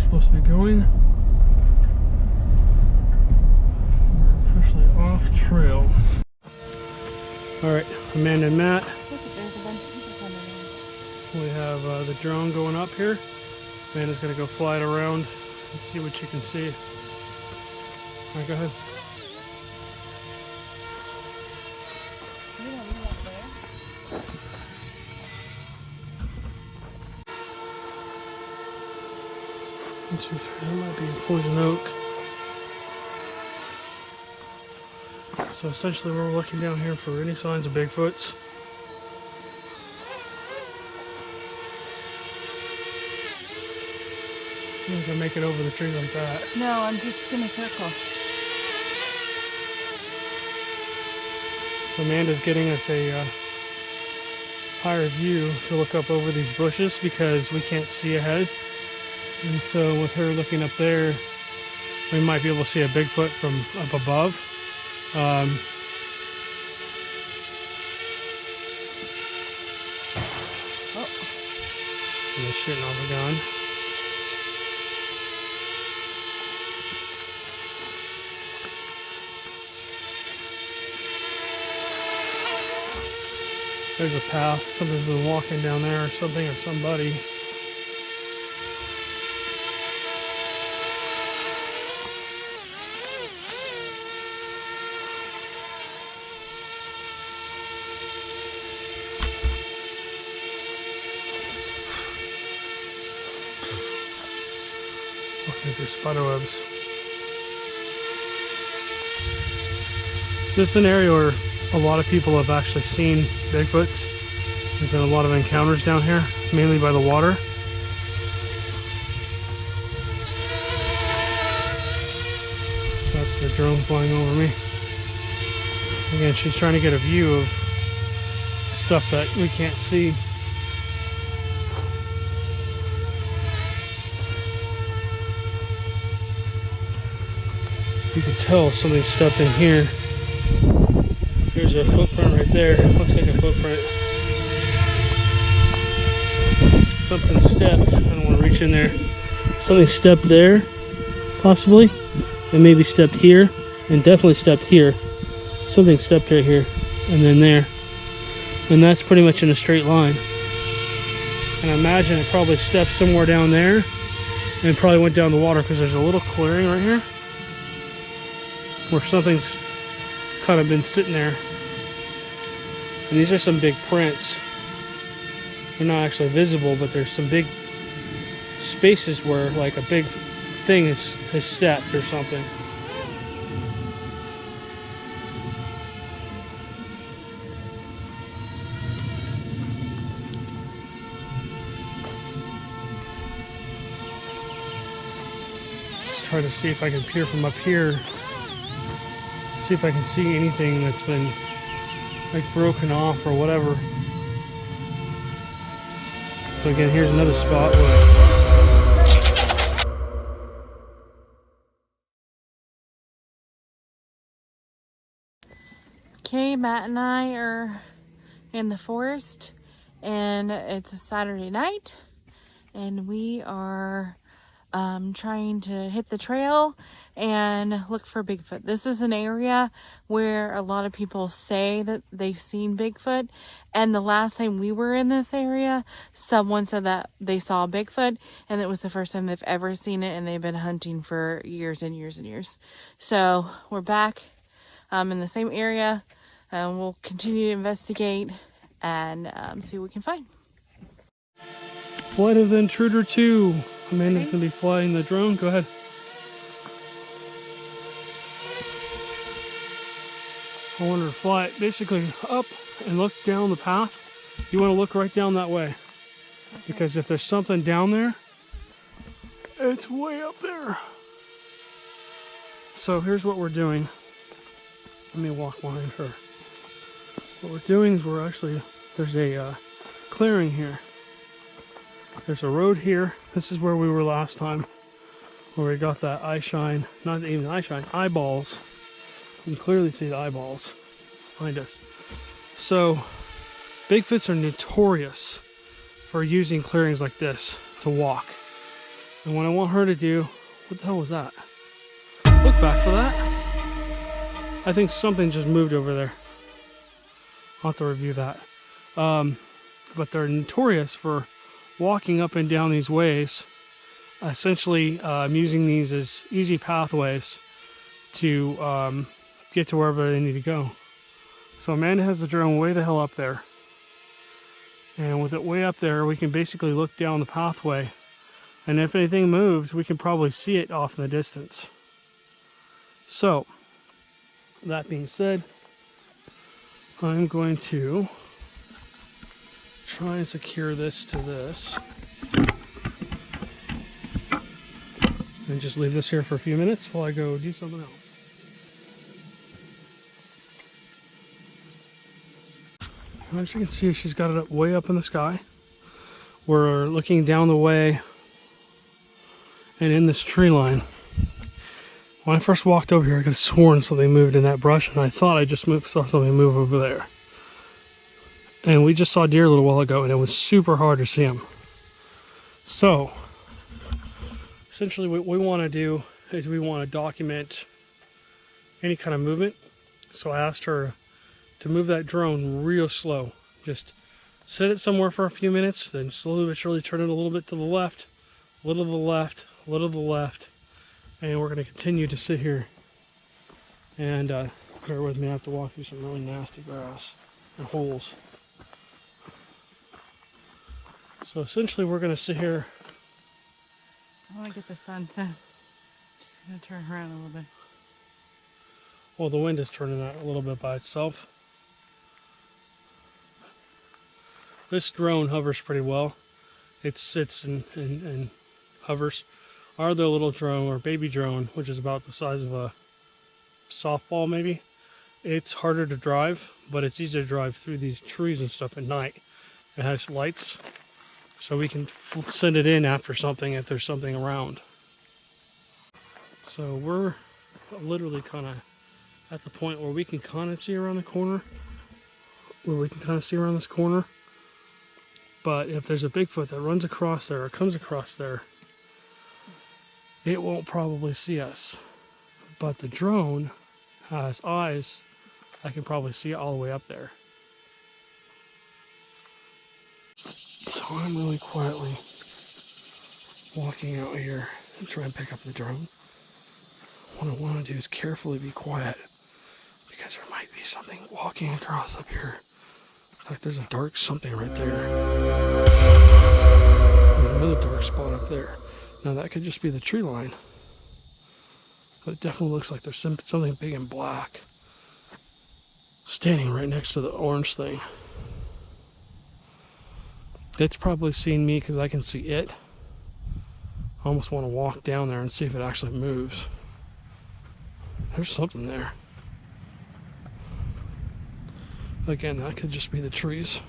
supposed to be going. We're officially off trail. Alright, Amanda and Matt. We have the drone going up here. Amanda's going to go fly it around and see what you can see. Alright, go ahead. That might be poison oak. So essentially we're looking down here for any signs of Bigfoots. You're not gonna make it over the tree like that. No, I'm just gonna circle. So Amanda's getting us a higher view to look up over these bushes because we can't see ahead. And so with her looking up there, we might be able to see a Bigfoot from up above. And it's shitting off the gun. There's a path. Somebody's been walking down there or something, or somebody. Looking through spider webs. Is this an area where a lot of people have actually seen Bigfoots? There's been a lot of encounters down here, mainly by the water. That's the drone flying over me. Again, she's trying to get a view of stuff that we can't see. You can tell somebody stepped in here. There's a footprint right there. Looks like a footprint. Something stepped. I don't want to reach in there. Something stepped there, possibly. And maybe stepped here. And definitely stepped here. Something stepped right here. And then there. And that's pretty much in a straight line. And I imagine it probably stepped somewhere down there. And probably went down the water because there's a little clearing right here. Where something's kind of been sitting there. And these are some big prints. They're not actually visible, but there's some big spaces where like a big thing has stepped or something. Let's try to see if I can peer from up here. See if I can see anything that's been like broken off or whatever. So again, here's another spot where okay, Matt and I are in the forest and it's a Saturday night and we are trying to hit the trail and look for Bigfoot. This is an area where a lot of people say that they've seen Bigfoot, and the last time we were in this area, someone said that they saw Bigfoot and it was the first time they've ever seen it, and they've been hunting for years and years and years. So we're back in the same area and we'll continue to investigate and see what we can find. Flight of the Intruder 2. Amanda's gonna be flying the drone. Go ahead. I want her to fly it basically up and look down the path. You want to look right down that way. Okay. Because if there's something down there, it's way up there. So here's what we're doing. Let me walk behind her. What we're doing is there's a clearing here. There's a road here. This is where we were last time, where we got that eye shine, not even eye shine, eyeballs. You can clearly see the eyeballs behind us. So Bigfoots are notorious for using clearings like this to walk. And what I want her to do, what the hell was that? Look back for that. I think something just moved over there. I'll have to review that. But they're notorious for walking up and down these ways. Essentially using these as easy pathways to get to wherever they need to go. So Amanda has the drone way the hell up there. And with it way up there, we can basically look down the pathway. And if anything moves, we can probably see it off in the distance. So, that being said, I'm going to try and secure this to this. And just leave this here for a few minutes while I go do something else. As you can see, she's got it up way up in the sky. We're looking down the way and in this tree line. When I first walked over here, I could have sworn something moved in that brush, and I thought I just saw something move over there. And we just saw deer a little while ago, and it was super hard to see them. So, essentially what we want to do is we want to document any kind of movement. So I asked her to move that drone real slow. Just set it somewhere for a few minutes, then slowly but surely turn it a little bit to the left, a little to the left, a little to the left. And we're going to continue to sit here. And bear with me, I have to walk through some really nasty grass and holes. So essentially we're going to sit here. I want to get the sunset. Just going to turn around a little bit. Well, the wind is turning out a little bit by itself. This drone hovers pretty well. It sits and hovers. Our other little drone, or baby drone, which is about the size of a softball maybe, it's harder to drive, but it's easier to drive through these trees and stuff at night. It has lights, so we can send it in after something if there's something around. So we're literally kind of at the point where we can kind of see around the corner, this corner. But if there's a Bigfoot that runs across there or comes across there, it won't probably see us. But the drone has eyes. I can probably see it all the way up there. So I'm really quietly walking out here and try and pick up the drone. What I want to do is carefully be quiet, because there might be something walking across up here. In fact, there's a dark something right there. There's another dark spot up there. Now that could just be the tree line, but it definitely looks like there's something big and black standing right next to the orange thing. It's probably seen me because I can see it. I almost want to walk down there and see if it actually moves. There's something there. Again, that could just be the trees.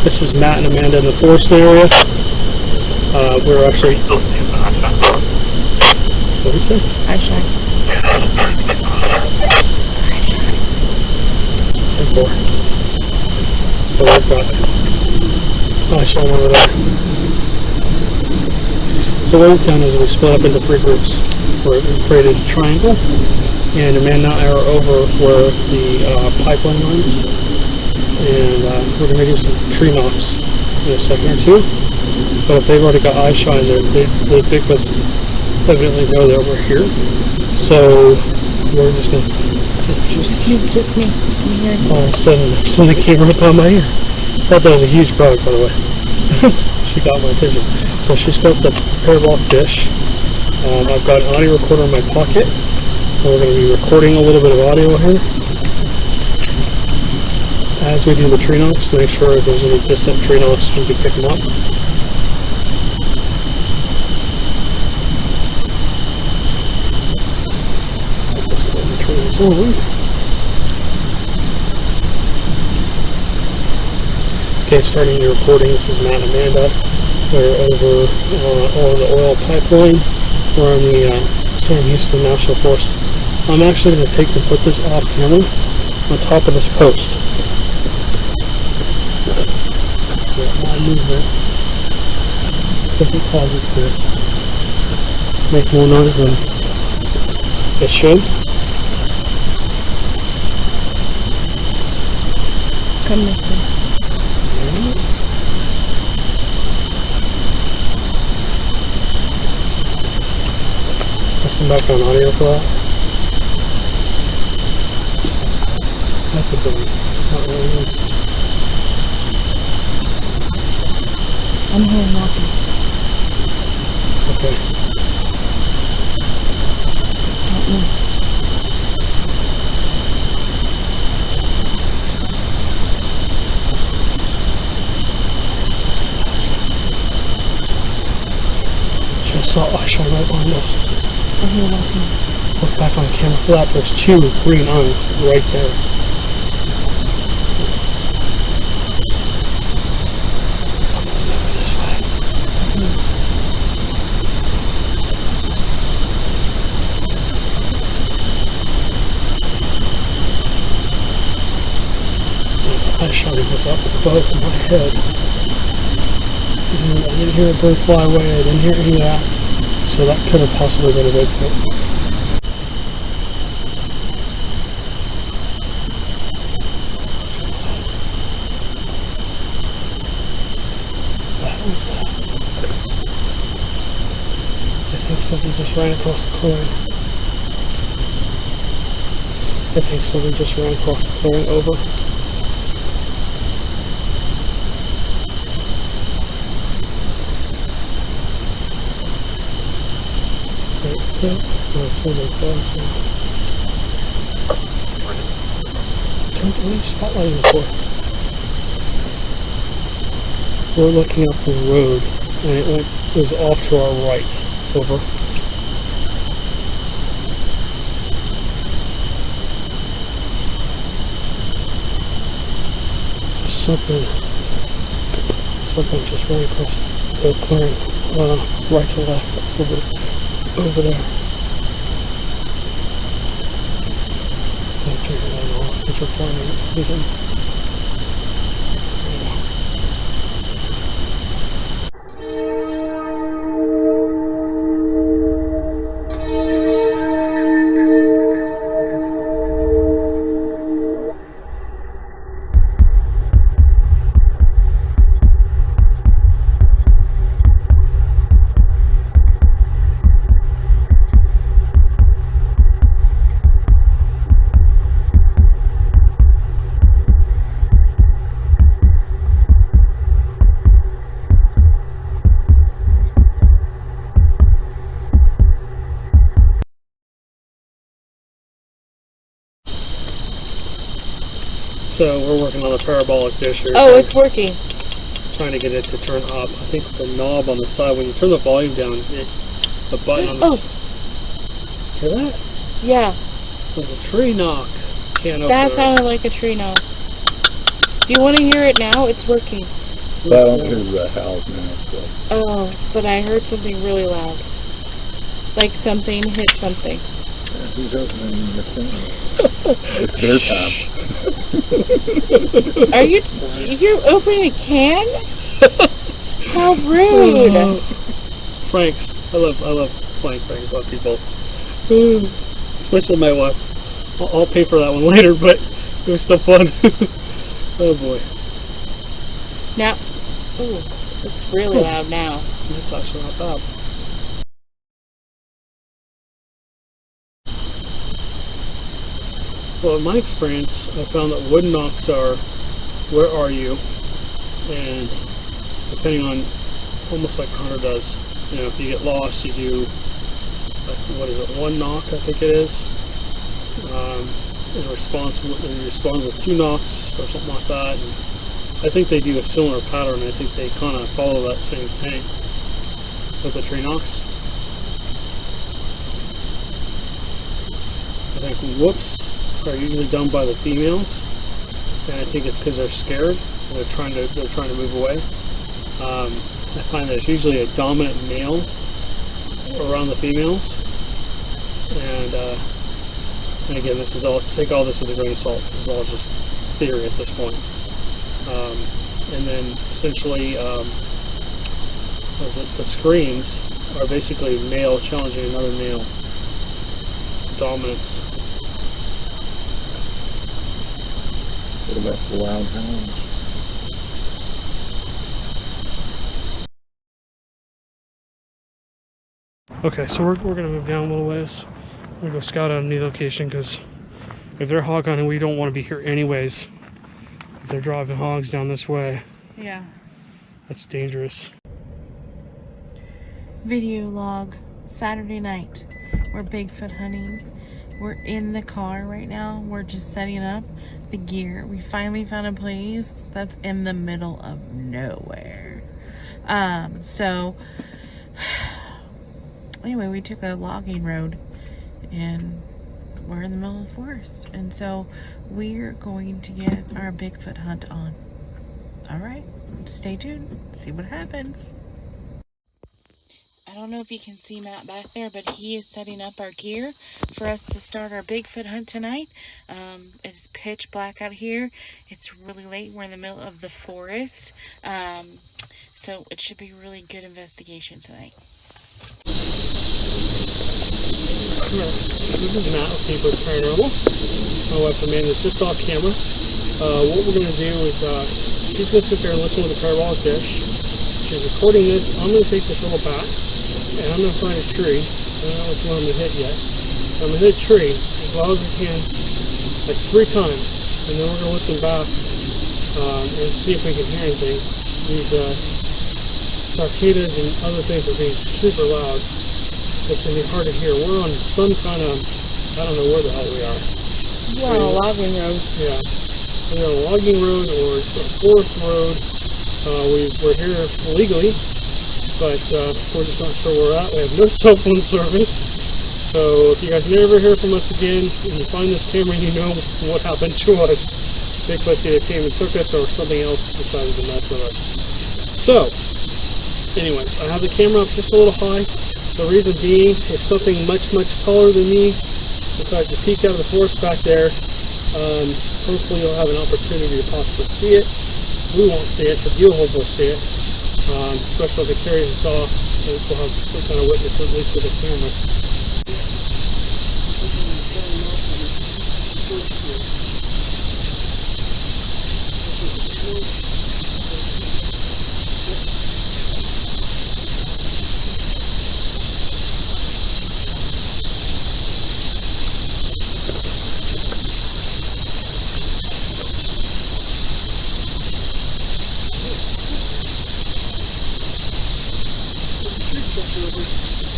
This is Matt and Amanda in the forest area. We're actually... What did you say? Hi, Shaq. So we've got eyeshine over there. So what we've done is we split up into 3 groups. We created a triangle, and Amanda and I are over where the pipeline runs, and we're going to do some tree knocks in a second or two. But if they've already got eyeshine, the Bigfoots evidently know that we're here. So we're just going to... Just me. I'm here. All of a sudden, something came right by my ear. Thought that was a huge bug, by the way. She got my attention. So she scoped the parabolic dish. I've got an audio recorder in my pocket. And we're going to be recording a little bit of audio here as we do the tree knocks to make sure if there's any distant tree knocks we can pick them up. Okay, starting the recording. This is Matt and Amanda. We're over on the oil pipeline. We're on the Sam Houston National Forest. I'm actually going to take and put this off camera on top of this post. So my movement doesn't cause it to make more noise than it should. Come this way. Listen back on audio for that. That's a good one. It's not really good. I'm here knocking. Okay. Not me. Just saw eyeshine right behind us. I'm here knocking. Look back on the camera for that. There's 2 green eyes right there. Something's moving this way. Eyeshine was up above my head. And I didn't hear a bird fly away. I didn't hear any of that. So that could have possibly been a Bigfoot. What was that? I think something just ran across the clearing. I think something just ran across the clearing over. No, it's moving close. What are you spotlighting for? We're looking up the road, and it was off to our right. Over. So something just ran across the clearing, right to left, over there. I'll figure that out. It's requiring vision. So we're working on the parabolic dish here. Oh, it's working. Trying to get it to turn up. I think the knob on the side, when you turn the volume down, the button on the Hear that? Yeah. There's a tree knock. Can't open That it. sounded like a tree knock. Do you want to hear it now? It's working. I don't hear the howls now. So. Oh, but I heard something really loud. Like something hit something. Yeah, who's opening the thing? It's beer time. Are you're opening a can? How rude. Pranks. I love playing pranks on people. Especially my wife. I'll pay for that one later, but it was still fun. Oh boy. Now, ooh, it's really loud now. That's actually not bad. Well, in my experience, I found that wooden knocks are, where are you? And depending on, almost like Hunter does, you know, if you get lost, you do, like, what is it, one knock, I think it is. In response, you respond with two knocks or something like that. And I think they do a similar pattern. I think they kind of follow that same thing with the tree knocks. I think whoops are usually done by the females, and I think it's because they're scared and they're trying to move away. I find that it's usually a dominant male around the females, and again, this is all, take all this with a grain of salt. This is all just theory at this point. And then essentially, the screams are basically male challenging another male. Dominance. What about the loud howls? Okay, so we're gonna move down a little ways. We're gonna go scout out a new location, because if they're hog hunting, we don't want to be here anyways. If they're driving hogs down this way, Yeah. that's dangerous. Video log, Saturday night. We're Bigfoot hunting. We're in the car right now. We're just setting up the gear. We finally found a place that's in the middle of nowhere. So anyway, we took a logging road and we're in the middle of the forest. And so we're going to get our Bigfoot hunt on. All right, stay tuned, see what happens. I don't know if you can see Matt back there, but he is setting up our gear for us to start our Bigfoot hunt tonight. It's pitch black out here. It's really late. We're in the middle of the forest. So it should be a really good investigation tonight. This is Matt with Paranormal. My wife Amanda is just off camera. What we're going to do is she's going to sit there and listen with a parabolic dish. She's recording this. I'm going to take this little bat and I'm going to find a tree. I don't know which one I'm going to hit yet. I'm going to hit a tree as loud as I can, like 3 times, and then we're going to listen back and see if we can hear anything. These cicadas and other things are being super loud. It's going to be hard to hear. We're on some kind of, I don't know where the hell we are. We're on a logging road. Yeah. We're on a logging road or a forest road. We're here illegally, but we're just not sure where we're at. We have no cell phone service. So if you guys never hear from us again, and you find this camera, you know what happened to us. Bigfoot either came and took us or something else decided to mess with us. So, anyways, I have the camera up just a little high. The reason being, if something much taller than me decides to peek out of the forest back there, hopefully you'll have an opportunity to possibly see it. We won't see it, but you'll hopefully see it. Especially if it carries us off, we'll have some kind of witness, at least with the camera.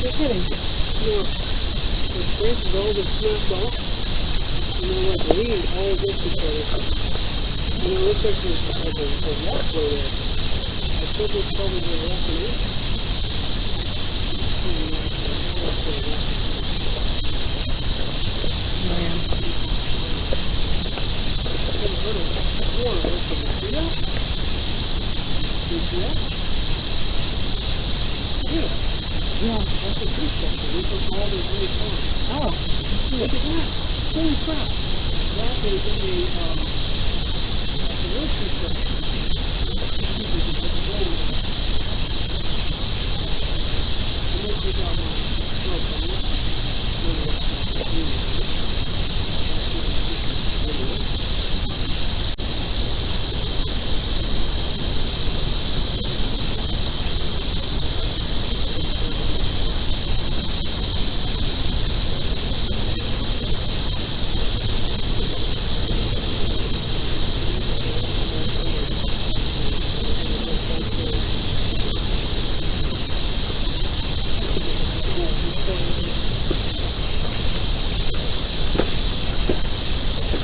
You're kidding. No. The branches all been snapped off. And they're like leaning all against each other. And it looks like there's like a walkway there. I think it's probably been walking in. Man. I haven't heard of that before. Can you see that? Can you see that? Yeah. Yeah, that's a tree section. We took all those really far. Oh, look at that. Holy crap.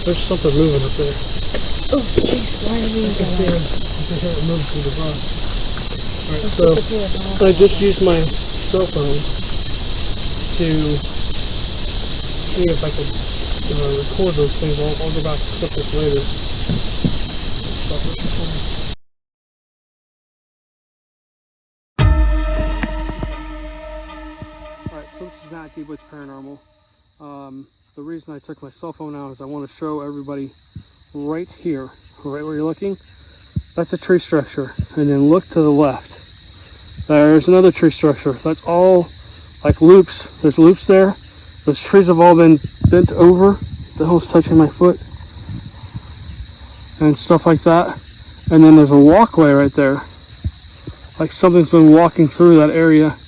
There's something moving up there. Oh, jeez, why are we I can hear it move through the rock. Alright, so I just used my cell phone to see if I could record those things. I'll go back and clip this later. Stop it. Alright, so this is Matt Deep Woods Paranormal. The reason I took my cell phone out is I want to show everybody right here, right where you're looking. That's a tree structure, and then look to the left. There's another tree structure. That's all like loops. There's loops there. Those trees have all been bent over. The hell's touching my foot and stuff like that. And then there's a walkway right there, like something's been walking through that area.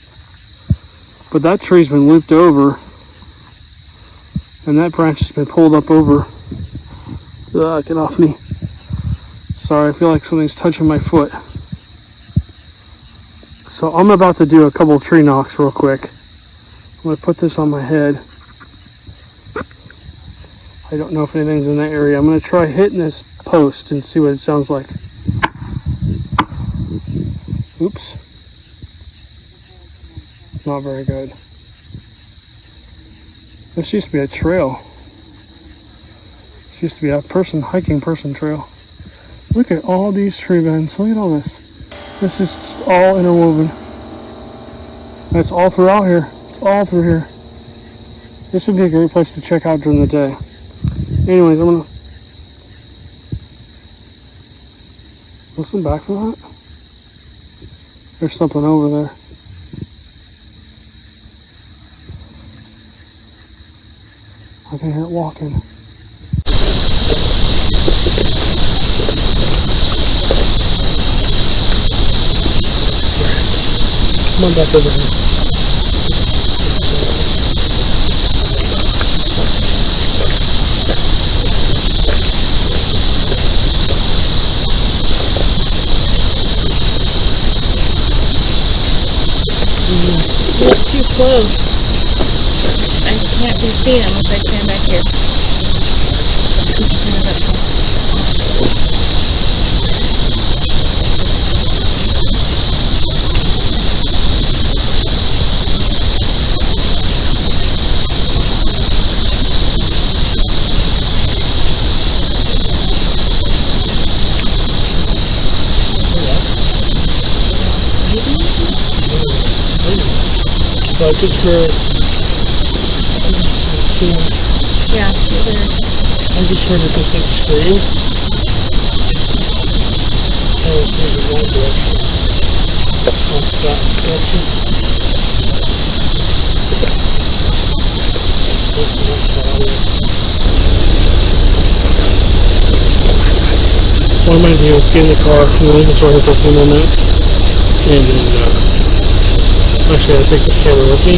But that tree's been looped over, and that branch has been pulled up over. Get off me. Sorry, I feel like something's touching my foot. So I'm about to do a couple of tree knocks real quick. I'm going to put this on my head. I don't know if anything's in that area. I'm going to try hitting this post and see what it sounds like. Oops. Not very good. This used to be a trail. This used to be a hiking person trail. Look at all these tree bends. Look at all this. This is just all interwoven. And it's all throughout here. It's all through here. This would be a great place to check out during the day. Anyways, I'm gonna listen back for that. There's something over there. I can hear it walking. Come on back over here. You're too close. I can't be seen unless I stand back here. So I just heard. Yeah, I just heard a distant scream. So it was in one direction. Off that direction. That's not bad. What I'm going to do is get in the car and leave this running for a few more minutes. And then, actually, I'll take this camera with me.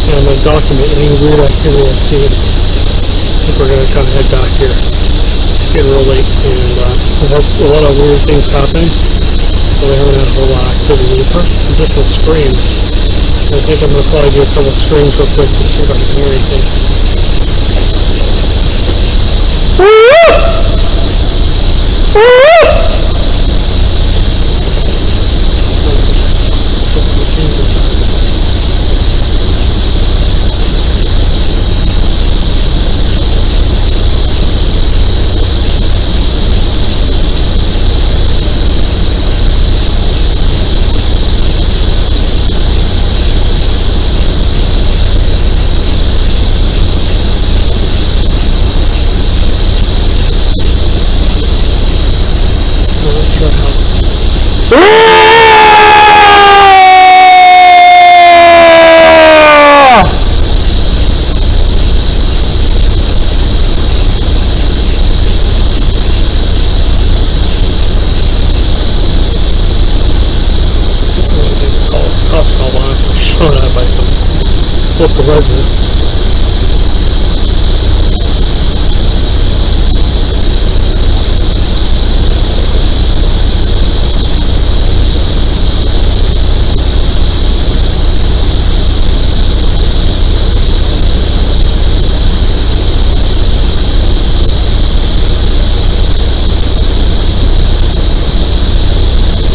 And I'm going to document any weird activity I see. I think we're going to kind of head back here. It's getting real late, and we've had a lot of weird things happening, but we haven't had a whole lot of activity. We've heard some distant screams. And I think I'm going to probably do a couple of screams real quick to see if I can hear anything. Cops called on us and shot at by some local resident.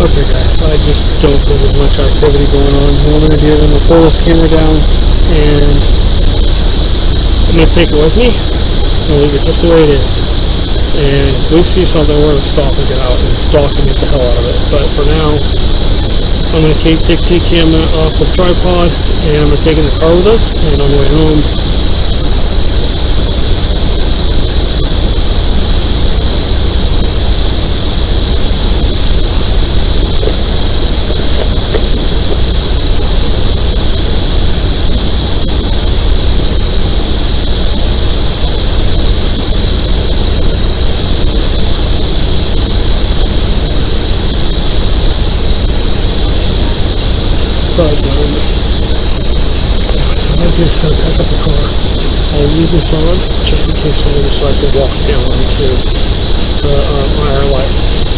Okay guys, I just don't think there's much activity going on. What I'm going to do is I'm going to pull this camera down and I'm going to take it with me and leave it just the way it is. And if we see something, we're going to stop and get out and document the hell out of it. But for now, I'm going to take the camera off the tripod and I'm going to take it in the car with us, and on the way home, so I'm just going to pack up the car. I'll leave this on just in case someone decides to walk down onto the IR light.